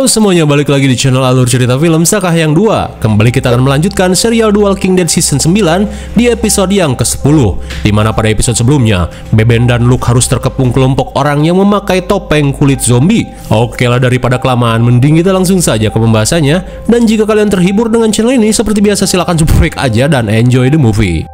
Halo semuanya, balik lagi di channel Alur Cerita Film Sakah yang 2. Kembali kita akan melanjutkan serial The Walking Dead Season 9 di episode yang ke-10, dimana pada episode sebelumnya Beben dan Luke harus terkepung kelompok orang yang memakai topeng kulit zombie. Oke lah, daripada kelamaan, mending kita langsung saja ke pembahasannya. Dan jika kalian terhibur dengan channel ini, seperti biasa silahkan subscribe aja dan enjoy the movie.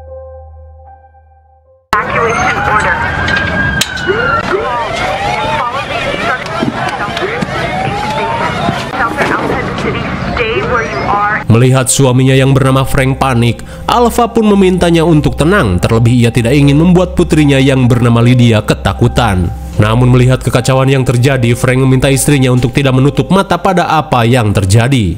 Melihat suaminya yang bernama Frank panik, Alva pun memintanya untuk tenang, terlebih ia tidak ingin membuat putrinya yang bernama Lydia ketakutan. Namun melihat kekacauan yang terjadi, Frank meminta istrinya untuk tidak menutup mata pada apa yang terjadi.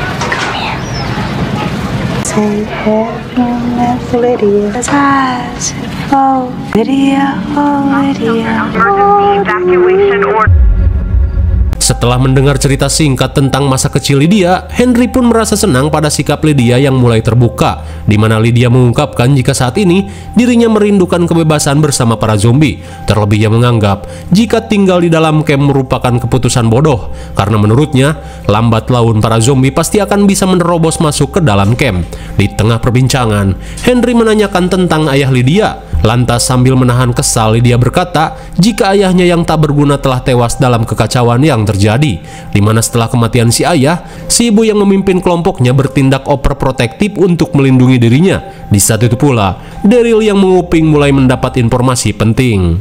Setelah mendengar cerita singkat tentang masa kecil Lydia, Henry pun merasa senang pada sikap Lydia yang mulai terbuka, di mana Lydia mengungkapkan jika saat ini dirinya merindukan kebebasan bersama para zombie. Terlebih ia menganggap jika tinggal di dalam camp merupakan keputusan bodoh, karena menurutnya lambat laun para zombie pasti akan bisa menerobos masuk ke dalam camp. Di tengah perbincangan, Henry menanyakan tentang ayah Lydia. Lantas sambil menahan kesal, Lydia berkata jika ayahnya yang tak berguna telah tewas dalam kekacauan yang terjadi, di mana setelah kematian si ayah, si ibu yang memimpin kelompoknya bertindak overprotektif untuk melindungi dirinya. Di saat itu pula, Daryl yang menguping mulai mendapat informasi penting.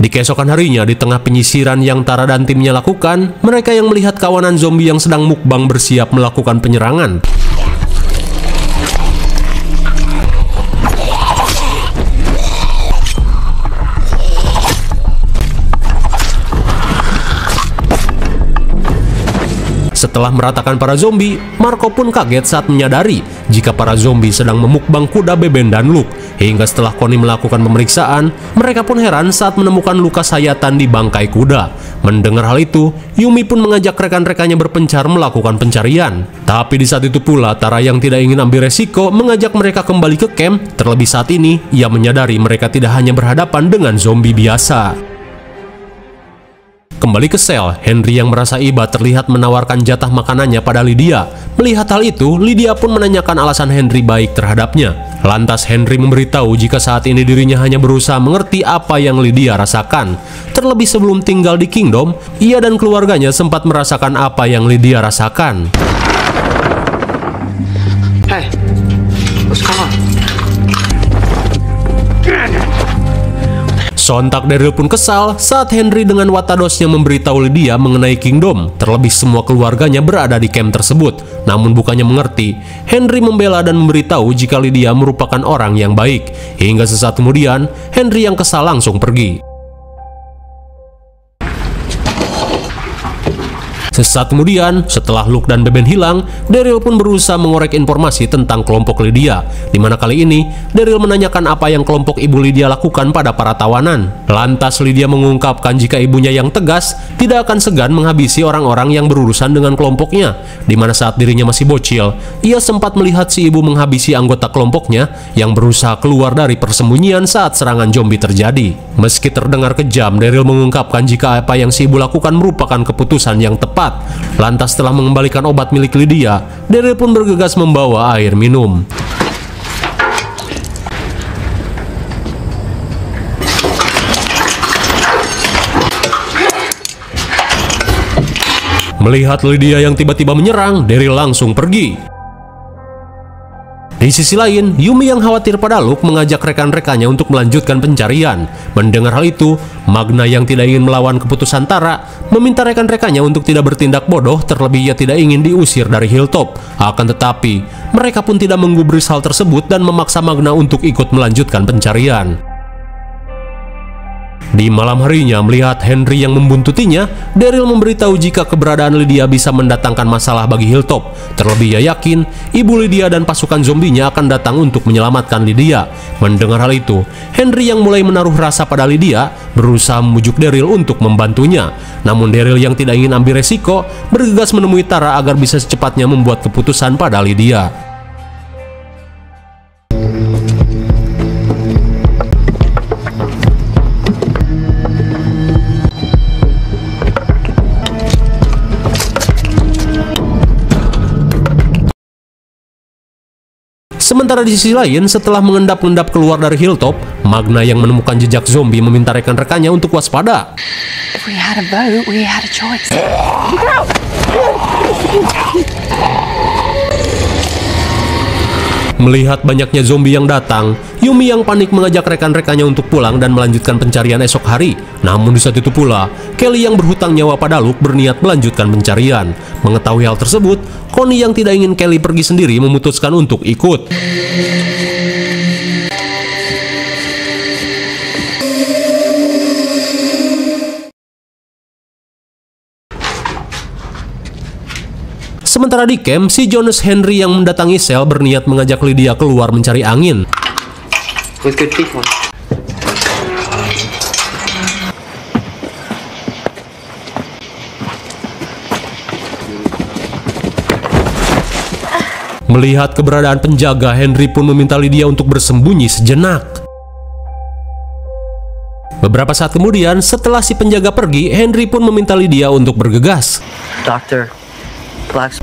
Di keesokan harinya, di tengah penyisiran yang Tara dan timnya lakukan, mereka yang melihat kawanan zombie yang sedang mukbang bersiap melakukan penyerangan. Setelah meratakan para zombie, Marco pun kaget saat menyadari jika para zombie sedang memukbang kuda Beben dan Luke. Hingga setelah Connie melakukan pemeriksaan, mereka pun heran saat menemukan luka sayatan di bangkai kuda. Mendengar hal itu, Yumi pun mengajak rekan-rekannya berpencar melakukan pencarian. Tapi di saat itu pula, Tara yang tidak ingin ambil resiko mengajak mereka kembali ke camp. Terlebih saat ini, ia menyadari mereka tidak hanya berhadapan dengan zombie biasa. Kembali ke sel, Henry yang merasa iba terlihat menawarkan jatah makanannya pada Lydia. Melihat hal itu, Lydia pun menanyakan alasan Henry baik terhadapnya. Lantas Henry memberitahu jika saat ini dirinya hanya berusaha mengerti apa yang Lydia rasakan. Terlebih sebelum tinggal di Kingdom, ia dan keluarganya sempat merasakan apa yang Lydia rasakan. Hey, what's going on? Sontak Daryl pun kesal saat Henry dengan watadosnya memberitahu Lydia mengenai Kingdom. Terlebih semua keluarganya berada di camp tersebut. Namun bukannya mengerti, Henry membela dan memberitahu jika Lydia merupakan orang yang baik. Hingga sesaat kemudian, Henry yang kesal langsung pergi. Sesaat kemudian, setelah Luke dan Beben hilang, Daryl pun berusaha mengorek informasi tentang kelompok Lydia. Di mana kali ini, Daryl menanyakan apa yang kelompok ibu Lydia lakukan pada para tawanan. Lantas Lydia mengungkapkan jika ibunya yang tegas tidak akan segan menghabisi orang-orang yang berurusan dengan kelompoknya. Di mana saat dirinya masih bocil, ia sempat melihat si ibu menghabisi anggota kelompoknya yang berusaha keluar dari persembunyian saat serangan zombie terjadi. Meski terdengar kejam, Daryl mengungkapkan jika apa yang si ibu lakukan merupakan keputusan yang tepat. Lantas setelah mengembalikan obat milik Lydia, Daryl pun bergegas membawa air minum. Melihat Lydia yang tiba-tiba menyerang, Daryl langsung pergi. Di sisi lain, Yumi yang khawatir pada Luke mengajak rekan-rekannya untuk melanjutkan pencarian. Mendengar hal itu, Magna yang tidak ingin melawan keputusan Tara meminta rekan-rekannya untuk tidak bertindak bodoh, terlebih ia tidak ingin diusir dari Hilltop. Akan tetapi, mereka pun tidak menggubris hal tersebut dan memaksa Magna untuk ikut melanjutkan pencarian. Di malam harinya, melihat Henry yang membuntutinya, Daryl memberitahu jika keberadaan Lydia bisa mendatangkan masalah bagi Hilltop. Terlebih ia yakin, ibu Lydia dan pasukan zombinya akan datang untuk menyelamatkan Lydia. Mendengar hal itu, Henry yang mulai menaruh rasa pada Lydia, berusaha membujuk Daryl untuk membantunya. Namun Daryl yang tidak ingin ambil resiko, bergegas menemui Tara agar bisa secepatnya membuat keputusan pada Lydia. Sementara di sisi lain, setelah mengendap-endap keluar dari Hilltop, Magna yang menemukan jejak zombie meminta rekan-rekannya untuk waspada. If we had a vote, we had a choice. Melihat banyaknya zombie yang datang, Yumi yang panik mengajak rekan-rekannya untuk pulang dan melanjutkan pencarian esok hari. Namun di saat itu pula, Kelly yang berhutang nyawa pada Luke berniat melanjutkan pencarian. Mengetahui hal tersebut, Connie yang tidak ingin Kelly pergi sendiri memutuskan untuk ikut. Sementara di camp, si Jonas Henry yang mendatangi sel berniat mengajak Lydia keluar mencari angin. With good people. Melihat keberadaan penjaga, Henry pun meminta Lydia untuk bersembunyi sejenak. Beberapa saat kemudian, setelah si penjaga pergi, Henry pun meminta Lydia untuk bergegas. Doctor. Black.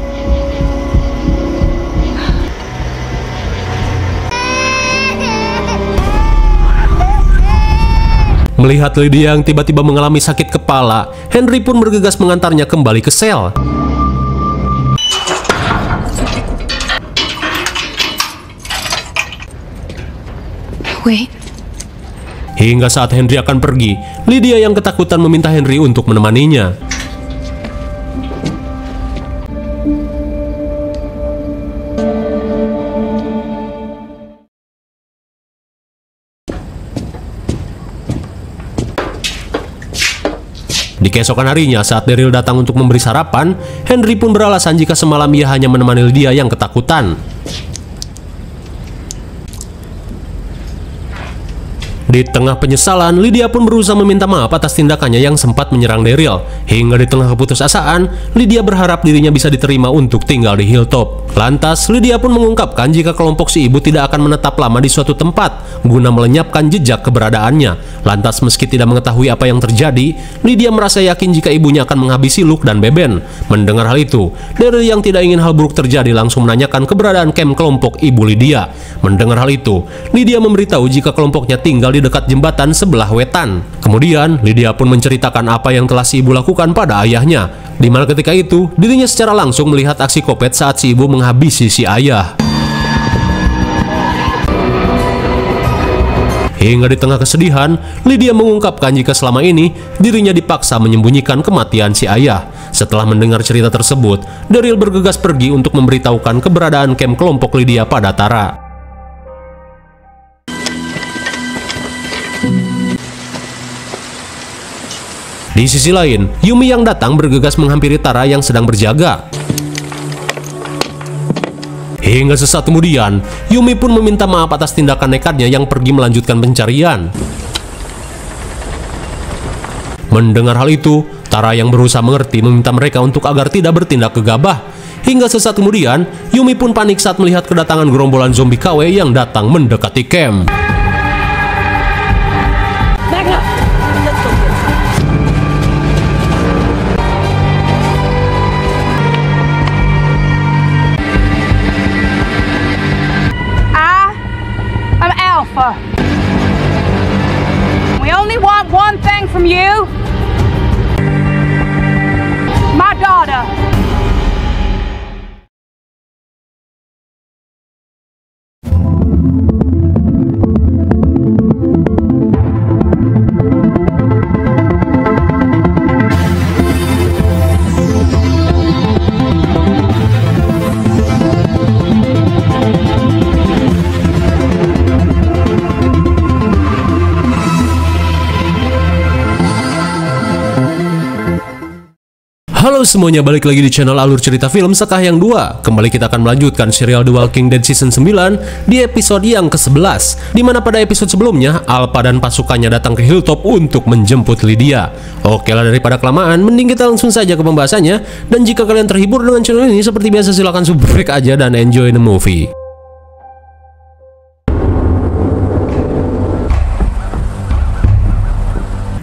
Melihat Lydia yang tiba-tiba mengalami sakit kepala, Henry pun bergegas mengantarnya kembali ke sel. Wait. Hingga saat Henry akan pergi, Lydia yang ketakutan meminta Henry untuk menemaninya. Di keesokan harinya, saat Daryl datang untuk memberi sarapan, Henry pun beralasan jika semalam ia hanya menemani Lydia yang ketakutan. Di tengah penyesalan, Lydia pun berusaha meminta maaf atas tindakannya yang sempat menyerang Daryl. Hingga di tengah keputusasaan, Lydia berharap dirinya bisa diterima untuk tinggal di Hilltop. Lantas, Lydia pun mengungkapkan jika kelompok si ibu tidak akan menetap lama di suatu tempat guna melenyapkan jejak keberadaannya. Lantas, meski tidak mengetahui apa yang terjadi, Lydia merasa yakin jika ibunya akan menghabisi Luke dan Beben. Mendengar hal itu, Daryl yang tidak ingin hal buruk terjadi langsung menanyakan keberadaan camp kelompok ibu Lydia. Mendengar hal itu, Lydia memberitahu jika kelompoknya tinggal di dekat jembatan sebelah wetan. Kemudian, Lydia pun menceritakan apa yang telah si ibu lakukan pada ayahnya, di mana ketika itu, dirinya secara langsung melihat aksi kopet saat si ibu menghabisi si ayah. Hingga di tengah kesedihan, Lydia mengungkapkan jika selama ini, dirinya dipaksa menyembunyikan kematian si ayah. Setelah mendengar cerita tersebut, Daryl bergegas pergi untuk memberitahukan keberadaan camp kelompok Lydia pada Tara. Di sisi lain, Yumi yang datang bergegas menghampiri Tara yang sedang berjaga. Hingga sesaat kemudian, Yumi pun meminta maaf atas tindakan nekatnya yang pergi melanjutkan pencarian. Mendengar hal itu, Tara yang berusaha mengerti meminta mereka untuk agar tidak bertindak gegabah. Hingga sesaat kemudian, Yumi pun panik saat melihat kedatangan gerombolan zombie KW yang datang mendekati camp. We only want one thing from you. My daughter. Halo semuanya, balik lagi di channel Alur Cerita Film Sekah yang 2. Kembali kita akan melanjutkan serial The Walking Dead Season 9 di episode yang ke-11, dimana pada episode sebelumnya Alpha dan pasukannya datang ke Hilltop untuk menjemput Lydia. Oke lah, daripada kelamaan, mending kita langsung saja ke pembahasannya. Dan jika kalian terhibur dengan channel ini, seperti biasa silahkan subscribe aja dan enjoy the movie.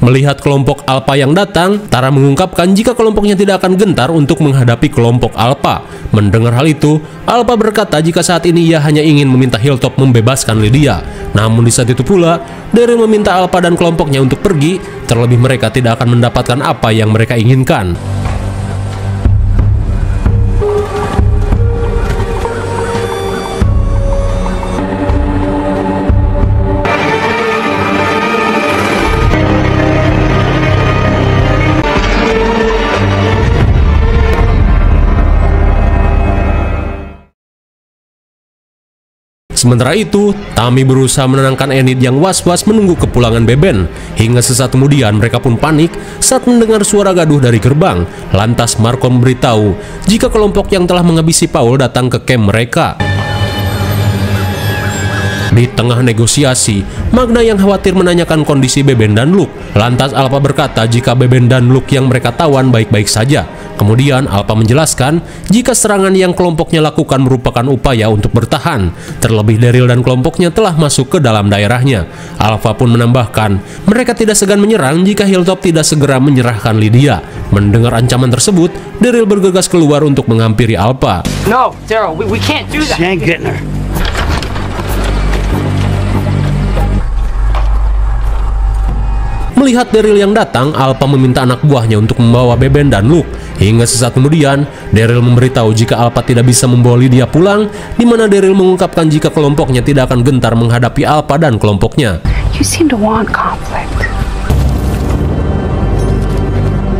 Melihat kelompok Alpha yang datang, Tara mengungkapkan jika kelompoknya tidak akan gentar untuk menghadapi kelompok Alpha. Mendengar hal itu, Alpha berkata jika saat ini ia hanya ingin meminta Hilltop membebaskan Lydia. Namun di saat itu pula, Daryl meminta Alpha dan kelompoknya untuk pergi, terlebih mereka tidak akan mendapatkan apa yang mereka inginkan. Sementara itu, Tammy berusaha menenangkan Enid yang was-was menunggu kepulangan Beben. Hingga sesaat kemudian mereka pun panik saat mendengar suara gaduh dari gerbang. Lantas Marco memberitahu jika kelompok yang telah menghabisi Paul datang ke camp mereka. Di tengah negosiasi, Magna yang khawatir menanyakan kondisi Beben dan Luke. Lantas Alpha berkata jika Beben dan Luke yang mereka tawan baik-baik saja. Kemudian Alpha menjelaskan jika serangan yang kelompoknya lakukan merupakan upaya untuk bertahan. Terlebih Daryl dan kelompoknya telah masuk ke dalam daerahnya. Alpha pun menambahkan mereka tidak segan menyerang jika Hilltop tidak segera menyerahkan Lydia. Mendengar ancaman tersebut, Daryl bergegas keluar untuk menghampiri Alpha. No, Daryl, we can't do that. She ain't getting her. Melihat Daryl yang datang, Alpha meminta anak buahnya untuk membawa Beben dan Luke. Hingga sesaat kemudian, Daryl memberitahu jika Alpha tidak bisa membawa Lydia pulang, di mana Daryl mengungkapkan jika kelompoknya tidak akan gentar menghadapi Alpha dan kelompoknya. You seem to want conflict.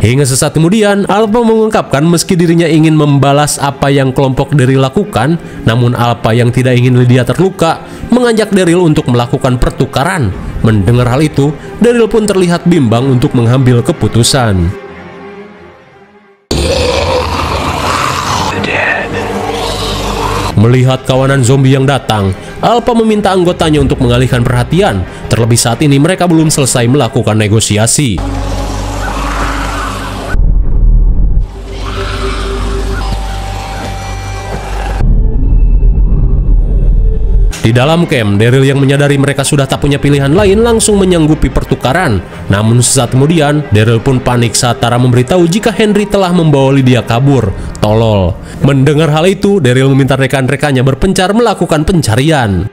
Hingga sesaat kemudian, Alpha mengungkapkan meski dirinya ingin membalas apa yang kelompok Daryl lakukan, namun Alpha yang tidak ingin Lydia terluka, mengajak Daryl untuk melakukan pertukaran. Mendengar hal itu, Daryl pun terlihat bimbang untuk mengambil keputusan. Melihat kawanan zombie yang datang, Alpha meminta anggotanya untuk mengalihkan perhatian. Terlebih saat ini mereka belum selesai melakukan negosiasi. Di dalam camp, Daryl yang menyadari mereka sudah tak punya pilihan lain langsung menyanggupi pertukaran. Namun sesaat kemudian, Daryl pun panik saat Tara memberitahu jika Henry telah membawa Lydia kabur. Tolol. Mendengar hal itu, Daryl meminta rekan-rekannya berpencar melakukan pencarian.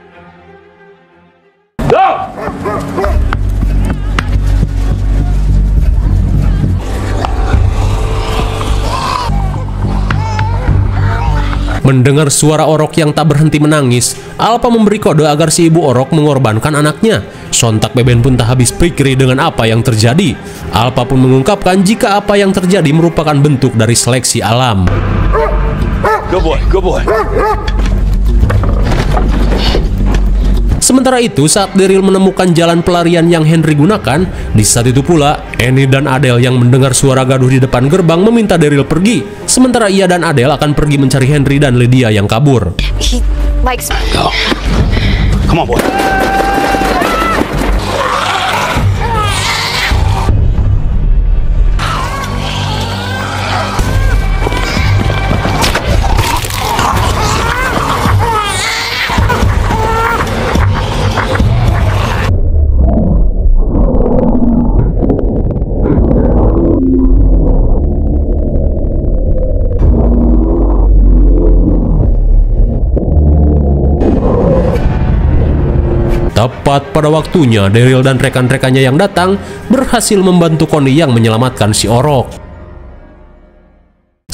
Mendengar suara Orok yang tak berhenti menangis, Alpha memberi kode agar si ibu Orok mengorbankan anaknya. Sontak Beben pun tak habis pikir dengan apa yang terjadi. Alpha pun mengungkapkan jika apa yang terjadi merupakan bentuk dari seleksi alam. Good boy, good boy. Sementara itu, saat Daryl menemukan jalan pelarian yang Henry gunakan, di saat itu pula, Enid dan Adele yang mendengar suara gaduh di depan gerbang meminta Daryl pergi. Sementara ia dan Adele akan pergi mencari Henry dan Lydia yang kabur. He likes me. Go. Come on, boy. Tepat pada waktunya, Daryl dan rekan-rekannya yang datang berhasil membantu Connie yang menyelamatkan si Orok.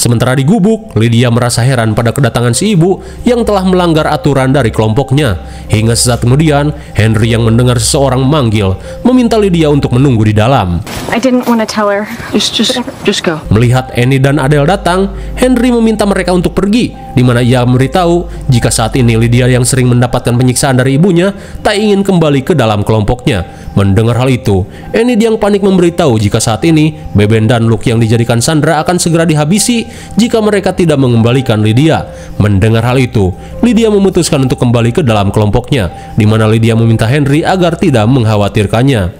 Sementara di gubuk, Lydia merasa heran pada kedatangan si ibu yang telah melanggar aturan dari kelompoknya. Hingga sesaat kemudian, Henry yang mendengar seseorang memanggil, meminta Lydia untuk menunggu di dalam. I didn't want to tell her. Just go. Melihat Enid dan Adele datang, Henry meminta mereka untuk pergi, di mana ia memberitahu jika saat ini Lydia yang sering mendapatkan penyiksaan dari ibunya tak ingin kembali ke dalam kelompoknya. Mendengar hal itu, Enid yang panik memberitahu jika saat ini Beben dan Luke yang dijadikan sandera akan segera dihabisi jika mereka tidak mengembalikan Lydia. Mendengar hal itu, Lydia memutuskan untuk kembali ke dalam kelompoknya, di mana Lydia meminta Henry agar tidak mengkhawatirkannya.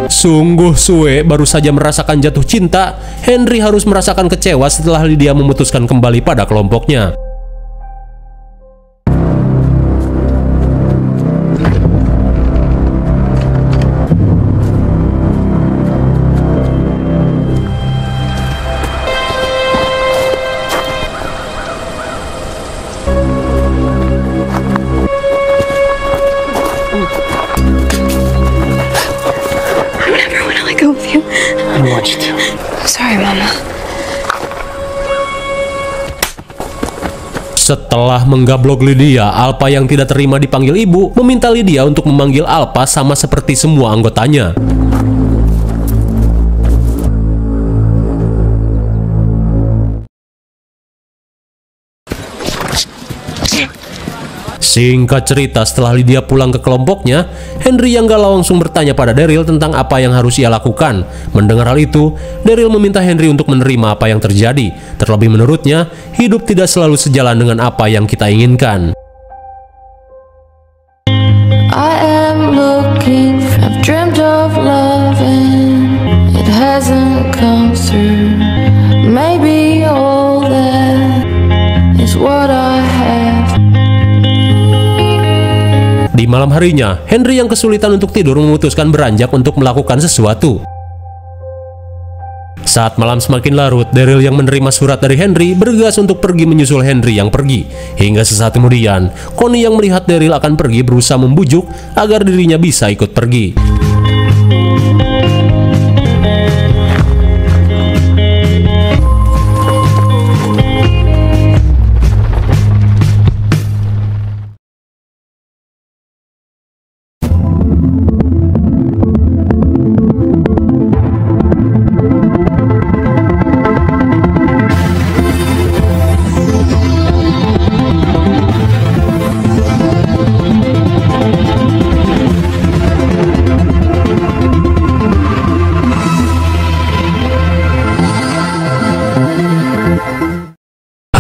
Sungguh suwe, baru saja merasakan jatuh cinta, Henry harus merasakan kecewa setelah Lydia memutuskan kembali pada kelompoknya. I want you to. I'm sorry, Mama. Setelah menggablok Lydia, Alpha yang tidak terima dipanggil ibu meminta Lydia untuk memanggil Alpha sama seperti semua anggotanya. Singkat cerita, setelah Lydia pulang ke kelompoknya, Henry yang galau langsung bertanya pada Daryl tentang apa yang harus ia lakukan. Mendengar hal itu, Daryl meminta Henry untuk menerima apa yang terjadi. Terlebih menurutnya, hidup tidak selalu sejalan dengan apa yang kita inginkan. I am looking, I've dreamt of love and it hasn't come through. Maybe all that is what I have. Di malam harinya, Henry yang kesulitan untuk tidur memutuskan beranjak untuk melakukan sesuatu. Saat malam semakin larut, Daryl yang menerima surat dari Henry bergegas untuk pergi menyusul Henry yang pergi. Hingga sesaat kemudian, Connie yang melihat Daryl akan pergi berusaha membujuk agar dirinya bisa ikut pergi.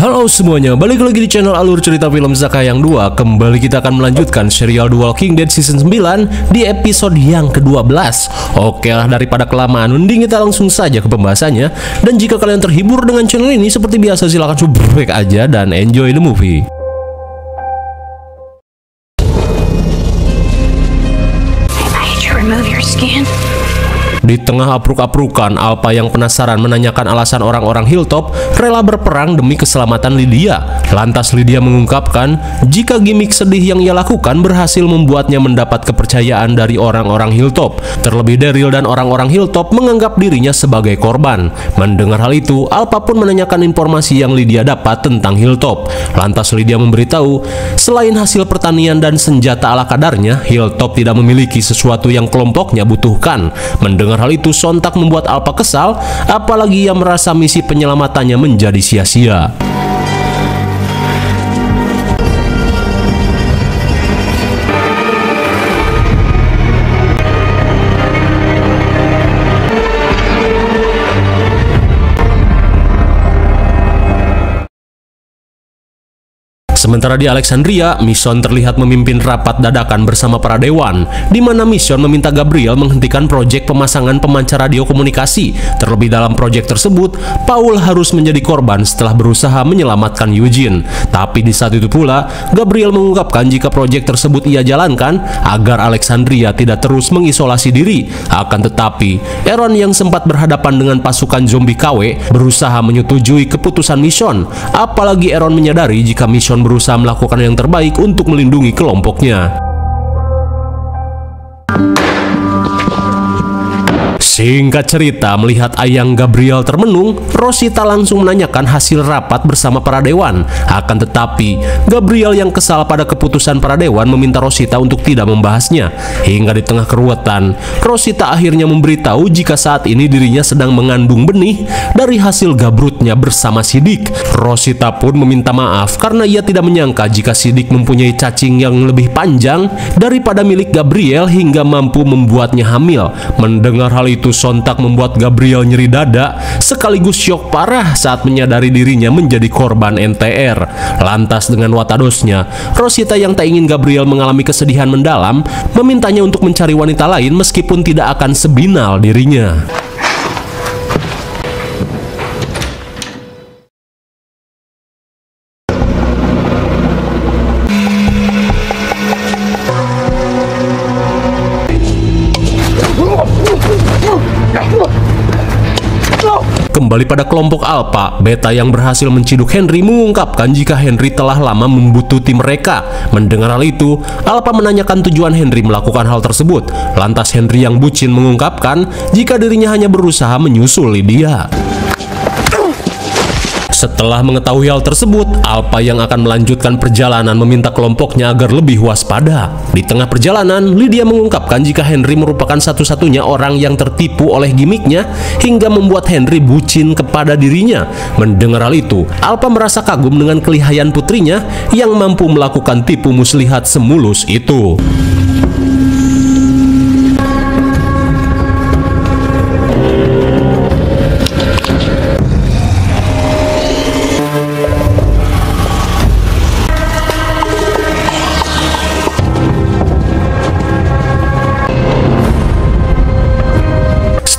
Halo semuanya, balik lagi di channel Alur Cerita Film Zaka yang 2. Kembali kita akan melanjutkan serial The Walking Dead season 9 di episode yang ke-12. Oke lah, daripada kelamaan, mending kita langsung saja ke pembahasannya. Dan jika kalian terhibur dengan channel ini, seperti biasa silahkan subscribe aja dan enjoy the movie. I need to remove your skin. Di tengah apruk-aprukan, Alpha yang penasaran menanyakan alasan orang-orang Hilltop rela berperang demi keselamatan Lydia. Lantas Lydia mengungkapkan jika gimmick sedih yang ia lakukan berhasil membuatnya mendapat kepercayaan dari orang-orang Hilltop. Terlebih Daryl dan orang-orang Hilltop menganggap dirinya sebagai korban. Mendengar hal itu, Alpha pun menanyakan informasi yang Lydia dapat tentang Hilltop. Lantas Lydia memberitahu, selain hasil pertanian dan senjata ala kadarnya, Hilltop tidak memiliki sesuatu yang kelompoknya butuhkan. Mendengar hal itu sontak membuat Alpha kesal, apalagi ia merasa misi penyelamatannya menjadi sia-sia. Sementara di Alexandria, Mission terlihat memimpin rapat dadakan bersama para dewan, di mana Mission meminta Gabriel menghentikan proyek pemasangan pemancar radio komunikasi. Terlebih dalam proyek tersebut, Paul harus menjadi korban setelah berusaha menyelamatkan Eugene. Tapi di saat itu pula, Gabriel mengungkapkan jika proyek tersebut ia jalankan agar Alexandria tidak terus mengisolasi diri. Akan tetapi, Aaron yang sempat berhadapan dengan pasukan zombie KW berusaha menyetujui keputusan Mission. Apalagi Aaron menyadari jika Mission berusaha melakukan yang terbaik untuk melindungi kelompoknya. Singkat cerita, melihat ayang Gabriel termenung, Rosita langsung menanyakan hasil rapat bersama para dewan. Akan tetapi, Gabriel yang kesal pada keputusan para dewan meminta Rosita untuk tidak membahasnya. Hingga di tengah keruwetan, Rosita akhirnya memberitahu jika saat ini dirinya sedang mengandung benih dari hasil gabrutnya bersama Sidik. Rosita pun meminta maaf karena ia tidak menyangka jika Sidik mempunyai cacing yang lebih panjang daripada milik Gabriel hingga mampu membuatnya hamil. Mendengar hal itu sontak membuat Gabriel nyeri dada sekaligus syok parah saat menyadari dirinya menjadi korban NTR. Lantas dengan watadosnya, Rosita yang tak ingin Gabriel mengalami kesedihan mendalam memintanya untuk mencari wanita lain meskipun tidak akan sebinal dirinya. Kembali pada kelompok Alpha, Beta yang berhasil menciduk Henry mengungkapkan jika Henry telah lama membuntuti mereka. Mendengar hal itu, Alpha menanyakan tujuan Henry melakukan hal tersebut. Lantas Henry yang bucin mengungkapkan jika dirinya hanya berusaha menyusul Lydia. Setelah mengetahui hal tersebut, Alpha yang akan melanjutkan perjalanan meminta kelompoknya agar lebih waspada. Di tengah perjalanan, Lydia mengungkapkan jika Henry merupakan satu-satunya orang yang tertipu oleh gimmicknya hingga membuat Henry bucin kepada dirinya. Mendengar hal itu, Alpha merasa kagum dengan kelihayan putrinya yang mampu melakukan tipu muslihat semulus itu.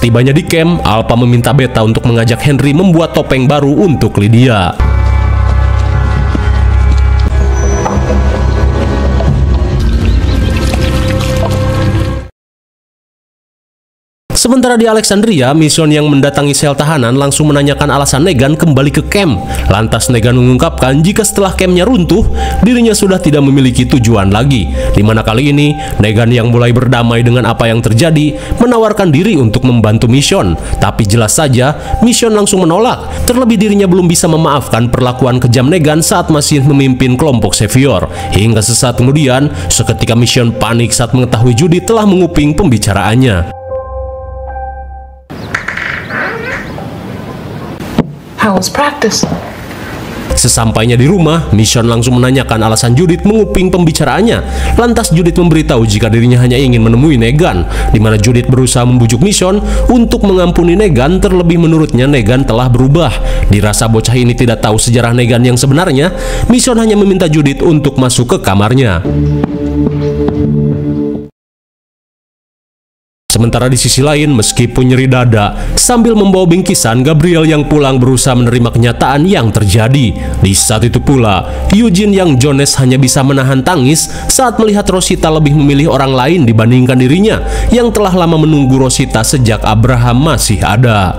Setibanya di camp, Alpha meminta Beta untuk mengajak Henry membuat topeng baru untuk Lydia. Sementara di Alexandria, Mission yang mendatangi sel tahanan langsung menanyakan alasan Negan kembali ke camp. Lantas Negan mengungkapkan jika setelah campnya runtuh, dirinya sudah tidak memiliki tujuan lagi. Dimana kali ini, Negan yang mulai berdamai dengan apa yang terjadi, menawarkan diri untuk membantu Mission. Tapi jelas saja, Mission langsung menolak. Terlebih dirinya belum bisa memaafkan perlakuan kejam Negan saat masih memimpin kelompok Savior. Hingga sesaat kemudian, seketika Mission panik saat mengetahui Judith telah menguping pembicaraannya. How was practice? Sesampainya di rumah, Mission langsung menanyakan alasan Judith menguping pembicaraannya. Lantas Judith memberitahu jika dirinya hanya ingin menemui Negan, di mana Judith berusaha membujuk Mission untuk mengampuni Negan. Terlebih menurutnya Negan telah berubah. Dirasa bocah ini tidak tahu sejarah Negan yang sebenarnya, Mission hanya meminta Judith untuk masuk ke kamarnya. Sementara di sisi lain, meskipun nyeri dada, sambil membawa bingkisan, Gabriel yang pulang berusaha menerima kenyataan yang terjadi. Di saat itu pula, Eugene yang Jones hanya bisa menahan tangis saat melihat Rosita lebih memilih orang lain dibandingkan dirinya, yang telah lama menunggu Rosita sejak Abraham masih ada.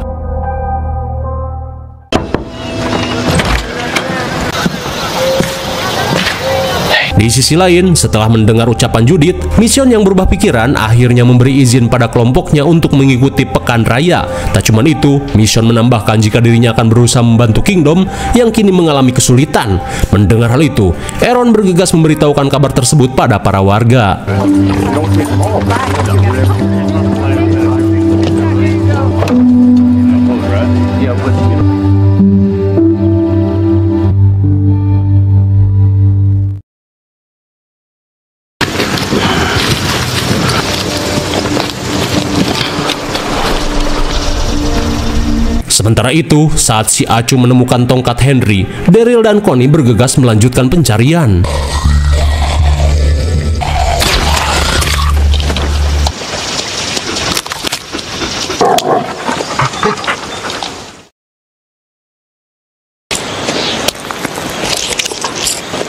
Di sisi lain, setelah mendengar ucapan Judith, Mission yang berubah pikiran akhirnya memberi izin pada kelompoknya untuk mengikuti pekan raya. Tak cuma itu, Mission menambahkan jika dirinya akan berusaha membantu Kingdom yang kini mengalami kesulitan. Mendengar hal itu, Aaron bergegas memberitahukan kabar tersebut pada para warga. Sementara itu, saat si Acu menemukan tongkat Henry, Daryl dan Connie bergegas melanjutkan pencarian.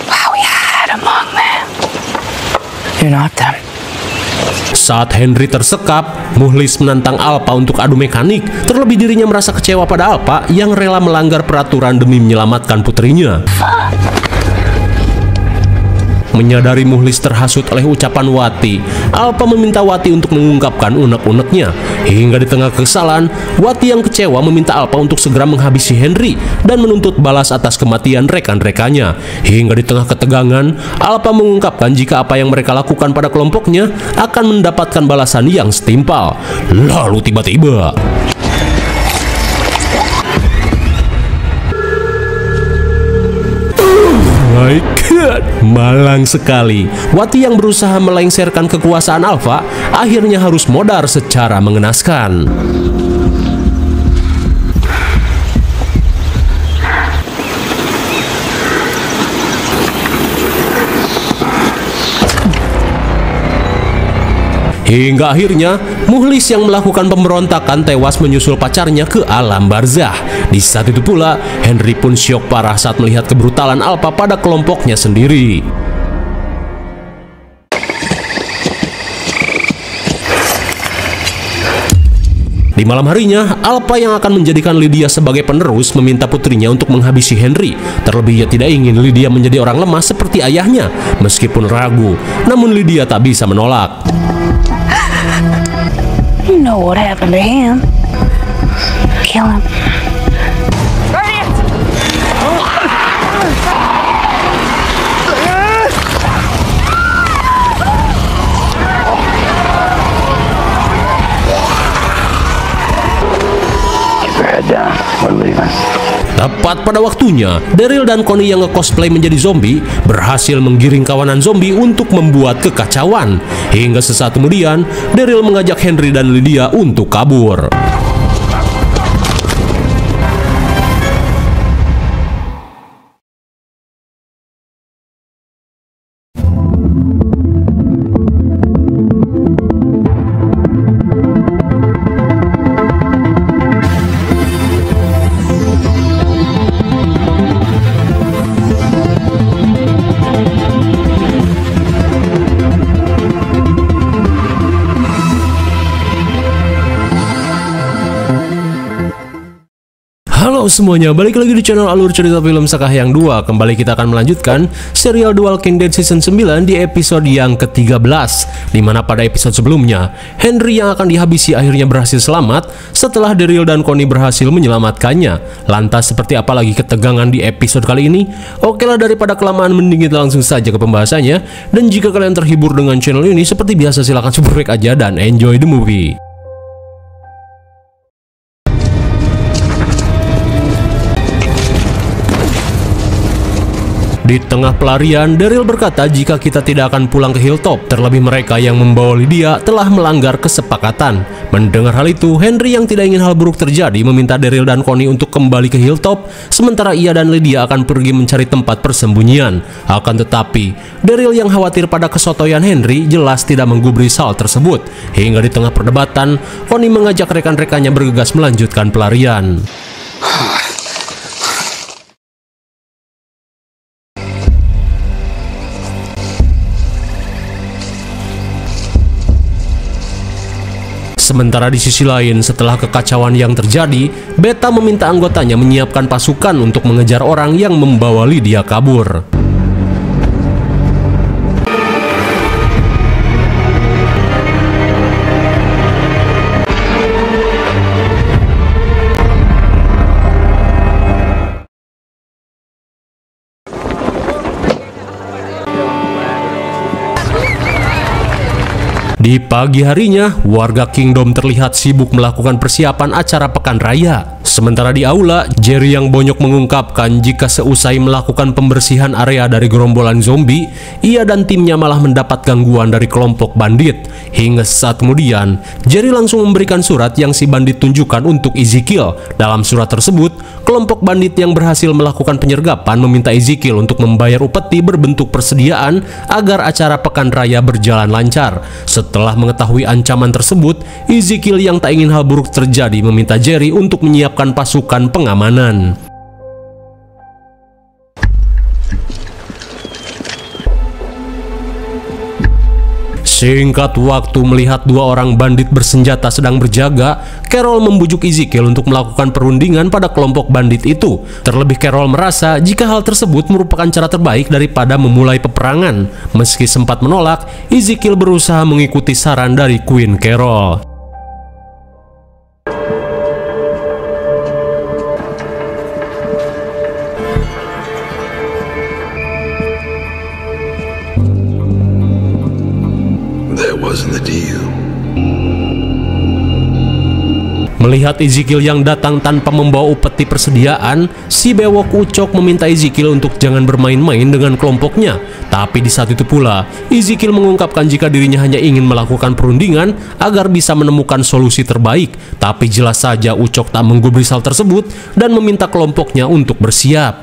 Wow, we had among them. You're not them. Saat Henry tersekap, Muhlis menantang Alpha untuk adu mekanik. Terlebih dirinya merasa kecewa pada Alpha yang rela melanggar peraturan demi menyelamatkan putrinya. Menyadari Mukhlis terhasut oleh ucapan Wati, Alpa meminta Wati untuk mengungkapkan unek-uneknya. Hingga di tengah kekesalan, Wati yang kecewa meminta Alpa untuk segera menghabisi Henry dan menuntut balas atas kematian rekan-rekannya. Hingga di tengah ketegangan, Alpa mengungkapkan jika apa yang mereka lakukan pada kelompoknya akan mendapatkan balasan yang setimpal. Lalu tiba-tiba my God, malang sekali. Wati yang berusaha melengsarkan kekuasaan Alpha akhirnya harus modar secara mengenaskan. Hingga akhirnya Mukhlis yang melakukan pemberontakan tewas menyusul pacarnya ke alam barzah. Di saat itu pula Henry pun syok parah saat melihat kebrutalan Alpha pada kelompoknya sendiri. Di malam harinya, Alpha yang akan menjadikan Lydia sebagai penerus meminta putrinya untuk menghabisi Henry. Terlebih ia tidak ingin Lydia menjadi orang lemah seperti ayahnya. Meskipun ragu, namun Lydia tak bisa menolak. You know what happened to him. Kill him. Keep your head down. We're leaving. Tepat pada waktunya, Daryl dan Connie yang nge-cosplay menjadi zombie berhasil menggiring kawanan zombie untuk membuat kekacauan. Hingga sesaat kemudian, Daryl mengajak Henry dan Lydia untuk kabur. Halo semuanya, balik lagi di channel Alur Cerita Film Sakahyang 2. Kembali kita akan melanjutkan serial The Walking Dead Season 9 di episode yang ke-13, dimana pada episode sebelumnya Henry yang akan dihabisi akhirnya berhasil selamat setelah Daryl dan Connie berhasil menyelamatkannya. Lantas seperti apa lagi ketegangan di episode kali ini? Oke lah, daripada kelamaan mending kita langsung saja ke pembahasannya. Dan jika kalian terhibur dengan channel ini, seperti biasa silahkan subscribe aja dan enjoy the movie. Di tengah pelarian, Daryl berkata jika kita tidak akan pulang ke Hilltop, terlebih mereka yang membawa Lydia telah melanggar kesepakatan. Mendengar hal itu, Henry yang tidak ingin hal buruk terjadi meminta Daryl dan Connie untuk kembali ke Hilltop, sementara ia dan Lydia akan pergi mencari tempat persembunyian. Akan tetapi, Daryl yang khawatir pada kesotoyan Henry jelas tidak menggubris hal tersebut. Hingga di tengah perdebatan, Connie mengajak rekan-rekannya bergegas melanjutkan pelarian. Sementara di sisi lain, setelah kekacauan yang terjadi, Beta meminta anggotanya menyiapkan pasukan untuk mengejar orang yang membawa Lydia kabur. Di pagi harinya, warga Kingdom terlihat sibuk melakukan persiapan acara pekan raya. Sementara di aula, Jerry yang bonyok mengungkapkan jika seusai melakukan pembersihan area dari gerombolan zombie, ia dan timnya malah mendapat gangguan dari kelompok bandit. Hingga saat kemudian, Jerry langsung memberikan surat yang si bandit tunjukkan untuk Ezekiel. Dalam surat tersebut, kelompok bandit yang berhasil melakukan penyergapan meminta Ezekiel untuk membayar upeti berbentuk persediaan agar acara pekan raya berjalan lancar. Setelah mengetahui ancaman tersebut, Ezekiel yang tak ingin hal buruk terjadi meminta Jerry untuk menyiapkan pasukan pengamanan. Singkat waktu melihat dua orang bandit bersenjata sedang berjaga, Carol membujuk Ezekiel untuk melakukan perundingan pada kelompok bandit itu. Terlebih Carol merasa jika hal tersebut merupakan cara terbaik daripada memulai peperangan. Meski sempat menolak, Ezekiel berusaha mengikuti saran dari Queen Carol. Melihat Ezekiel yang datang tanpa membawa upeti persediaan, si bewok Ucok meminta Ezekiel untuk jangan bermain-main dengan kelompoknya. Tapi di saat itu pula, Ezekiel mengungkapkan jika dirinya hanya ingin melakukan perundingan agar bisa menemukan solusi terbaik. Tapi jelas saja Ucok tak menggubris hal tersebut dan meminta kelompoknya untuk bersiap.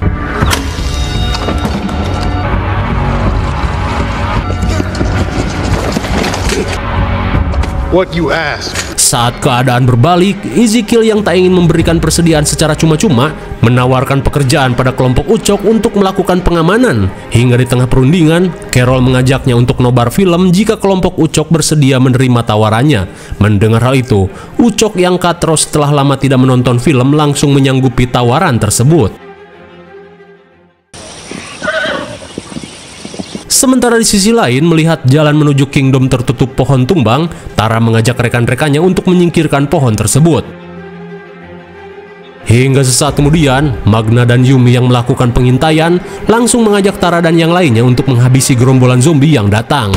What you ask? Saat keadaan berbalik, Ezekiel yang tak ingin memberikan persediaan secara cuma-cuma menawarkan pekerjaan pada kelompok Ucok untuk melakukan pengamanan. Hingga di tengah perundingan, Carol mengajaknya untuk nobar film jika kelompok Ucok bersedia menerima tawarannya. Mendengar hal itu, Ucok yang katros setelah lama tidak menonton film langsung menyanggupi tawaran tersebut. Sementara di sisi lain, melihat jalan menuju kingdom tertutup pohon tumbang, Tara mengajak rekan-rekannya untuk menyingkirkan pohon tersebut. Hingga sesaat kemudian, Magna dan Yumi yang melakukan pengintaian langsung mengajak Tara dan yang lainnya untuk menghabisi gerombolan zombie yang datang.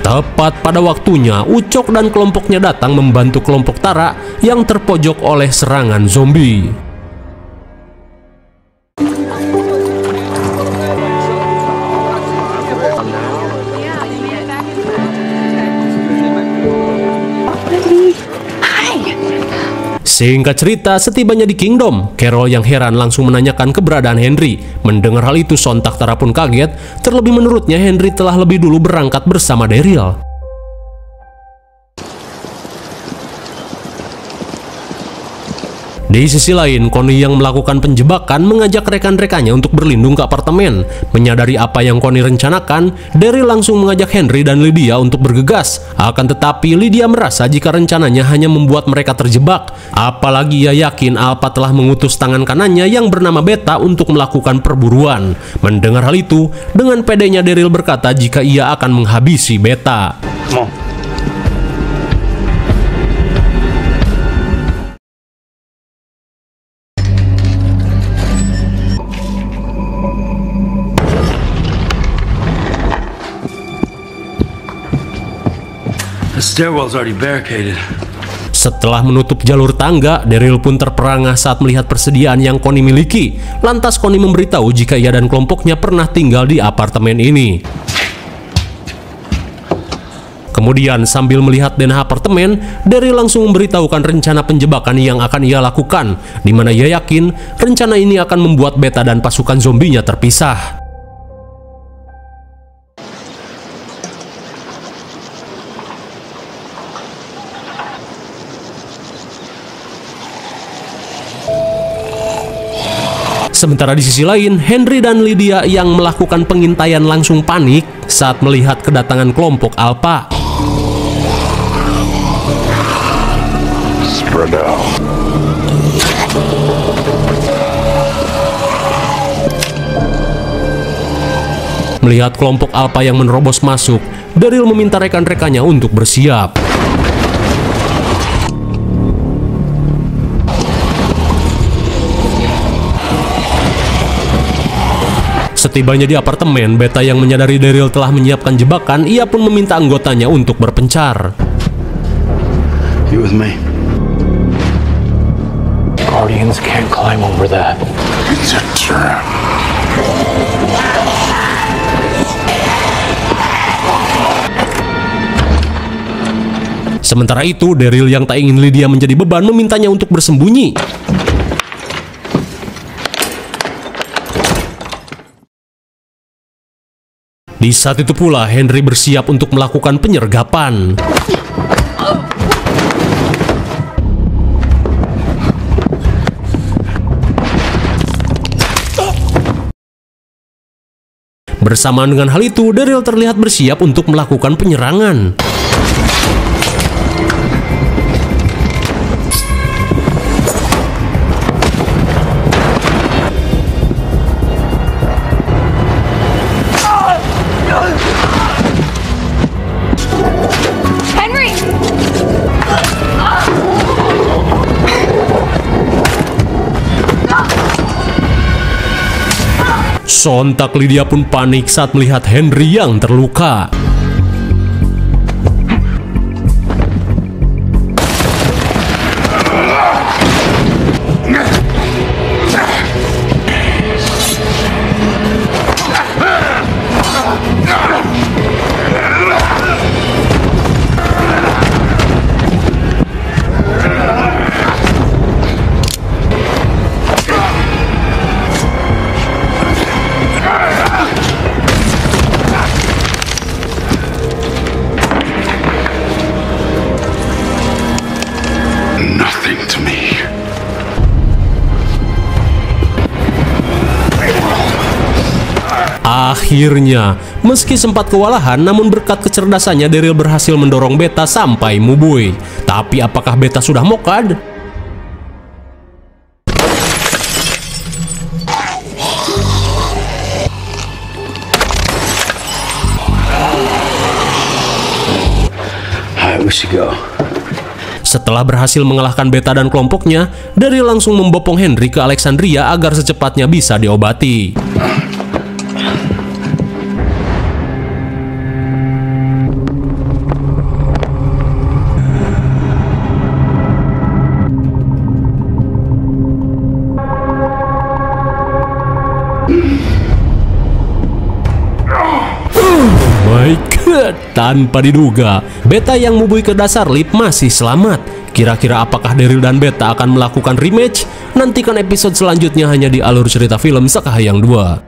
Tepat pada waktunya, Ucok dan kelompoknya datang membantu kelompok Tara yang terpojok oleh serangan zombie. Singkat cerita, setibanya di Kingdom, Carol yang heran langsung menanyakan keberadaan Henry. Mendengar hal itu, sontak Tara pun kaget, terlebih menurutnya Henry telah lebih dulu berangkat bersama Daryl. Di sisi lain, Connie yang melakukan penjebakan mengajak rekan-rekannya untuk berlindung ke apartemen. Menyadari apa yang Connie rencanakan, Daryl langsung mengajak Henry dan Lydia untuk bergegas. Akan tetapi, Lydia merasa jika rencananya hanya membuat mereka terjebak. Apalagi ia yakin Alpha telah mengutus tangan kanannya yang bernama Beta untuk melakukan perburuan. Mendengar hal itu, dengan pedenya Daryl berkata jika ia akan menghabisi Beta. The stairwell's already barricaded. Setelah menutup jalur tangga, Daryl pun terperangah saat melihat persediaan yang Connie miliki. Lantas Connie memberitahu jika ia dan kelompoknya pernah tinggal di apartemen ini. Kemudian sambil melihat denah apartemen, Daryl langsung memberitahukan rencana penjebakan yang akan ia lakukan, di mana ia yakin rencana ini akan membuat Beta dan pasukan zombinya terpisah. Sementara di sisi lain, Henry dan Lydia yang melakukan pengintaian langsung panik saat melihat kedatangan kelompok Alpha. Melihat kelompok Alpha yang menerobos masuk, Daryl meminta rekan-rekannya untuk bersiap. Setibanya di apartemen, Beta yang menyadari Daryl telah menyiapkan jebakan, ia pun meminta anggotanya untuk berpencar. You with me? Guardians can't climb over that. It's a trap. Sementara itu, Daryl yang tak ingin Lydia menjadi beban memintanya untuk bersembunyi. Di saat itu pula, Henry bersiap untuk melakukan penyergapan. Bersamaan dengan hal itu, Daryl terlihat bersiap untuk melakukan penyerangan. Henry! Sontak Lydia pun panik saat melihat Henry yang terluka. Akhirnya, meski sempat kewalahan, namun berkat kecerdasannya Daryl berhasil mendorong Beta sampai Mubui. Tapi apakah Beta sudah mokad? Alright, we should go. Setelah berhasil mengalahkan Beta dan kelompoknya, Daryl langsung membopong Henry ke Alexandria agar secepatnya bisa diobati. My God, tanpa diduga, Beta yang mubui ke dasar lift masih selamat. Kira-kira apakah Daryl dan Beta akan melakukan rematch? Nantikan episode selanjutnya hanya di Alur Cerita Film Sekahayang 2.